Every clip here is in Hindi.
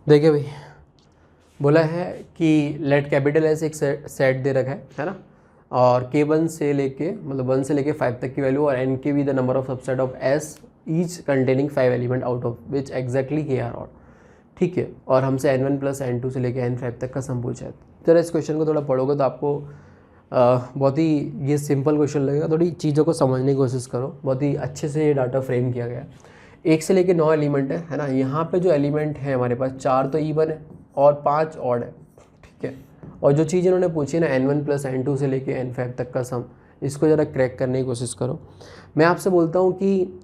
देखिए भाई, बोला है कि लेट कैपिटल एस एक सेट दे रखा है ना, और k1 से लेके मतलब 1 से लेके 5 तक की वैल्यू, और n के भी the number of subset of s each containing 5 element out of which exactly k are odd. ठीक है, और हमसे n1 प्लस n2 से लेके n5 तक का सम पूछा है। जरा इस क्वेश्चन को थोड़ा पढ़ोगे तो आपको बहुत ही ये सिंपल क्वेश्चन लगेगा। थोड़ी चीज़ों को समझने की कोशिश करो, बहुत ही अच्छे से ये डाटा फ्रेम किया गया है। 1 से लेके 9 एलिमेंट है ना। यहाँ पे जो एलिमेंट है हमारे पास 4 तो इवन है और 5 ऑड है। ठीक है, और जो चीज़ इन्होंने पूछी ना n1 प्लस n2 से लेके n5 तक का सम, इसको ज़रा क्रैक करने की कोशिश करो। मैं आपसे बोलता हूँ कि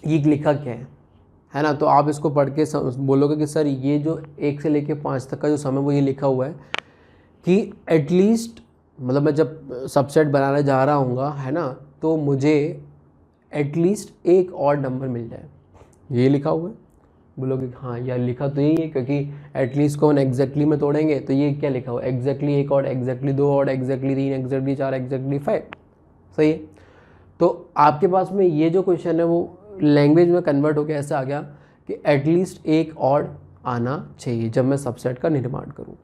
ये लिखा क्या है ना, तो आप इसको पढ़ के बोलोगे कि सर ये जो 1 से लेके 5 तक का जो सम है वो ये लिखा हुआ है कि एटलीस्ट, मतलब मैं जब सबसेट बनाने जा रहा हूँगा है ना, तो मुझे एटलीस्ट एक और नंबर मिल जाए, ये लिखा हुआ है। बोलोगे हाँ यार लिखा तो यही है, क्योंकि एटलीस्ट को एग्जैक्टली में तोड़ेंगे तो ये क्या लिखा हुआ है, एग्जैक्टली एक और, एग्जैक्टली 2 और, एग्जैक्टली 3, एग्जैक्टली 4, एग्जैक्टली 5। सही है, तो आपके पास में ये जो क्वेश्चन है वो लैंग्वेज में कन्वर्ट होकर ऐसा आ गया कि एटलीस्ट एक और आना चाहिए जब मैं सबसेट का निर्माण करूँ।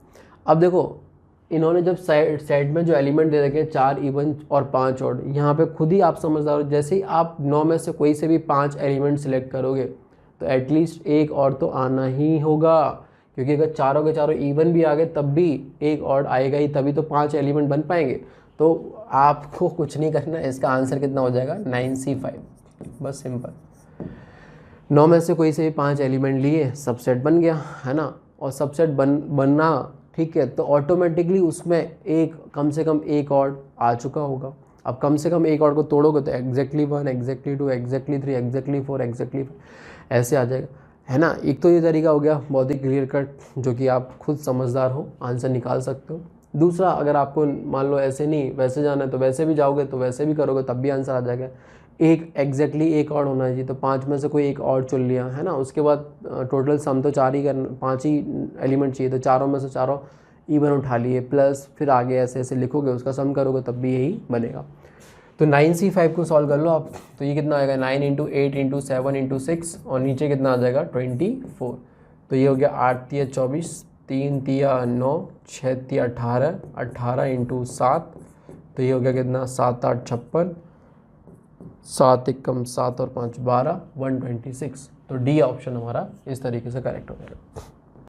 अब देखो, इन्होंने जब सेट में जो एलिमेंट दे रखे 4 इवन और 5 ऑड, यहाँ पे खुद ही आप समझदार हो, जैसे ही आप 9 में से कोई से भी 5 एलिमेंट सेलेक्ट करोगे तो एटलीस्ट एक और तो आना ही होगा, क्योंकि अगर चारों के चारों इवन भी आ गए तब भी एक और आएगा ही, तभी तो 5 एलिमेंट बन पाएंगे। तो आपको कुछ नहीं करना, इसका आंसर कितना हो जाएगा 9C5, बस सिंपल। 9 में से कोई से भी 5 एलिमेंट लिए, सबसेट बन गया है ना, और सबसेट बनना ठीक है, तो ऑटोमेटिकली उसमें एक कम से कम एक और आ चुका होगा। अब कम से कम एक और को तोड़ोगे तो exactly 1, exactly 2, exactly 3, exactly 4, exactly 5 ऐसे आ जाएगा है ना। एक तो ये तरीका हो गया बहुत ही क्लियर कट, जो कि आप खुद समझदार हो आंसर निकाल सकते हो। दूसरा, अगर आपको मान लो ऐसे नहीं वैसे जाना है तो वैसे भी जाओगे, तो वैसे भी करोगे तब भी आंसर आ जाएगा। एक एग्जैक्टली एक और होना चाहिए, तो 5 में से कोई एक और चुन लिया है ना, उसके बाद टोटल सम तो 4 ही करना, 5 ही एलिमेंट चाहिए, तो चारों में से चारों इवन उठा लिए, प्लस फिर आगे ऐसे ऐसे लिखोगे, उसका सम करोगे तब भी यही बनेगा। तो 9C5 को सॉल्व कर लो आप, तो ये कितना आएगा 9 × 8 × 7 × 6, और नीचे कितना आ जाएगा 24। तो ये हो गया 8 × 24, 3 × 9, 6 × 18, 18 × 7, तो ये हो गया कितना 7 × 8 = 56, 7 × 7 और 5 = 12, 126। तो डी ऑप्शन हमारा इस तरीके से करेक्ट हो जाएगा।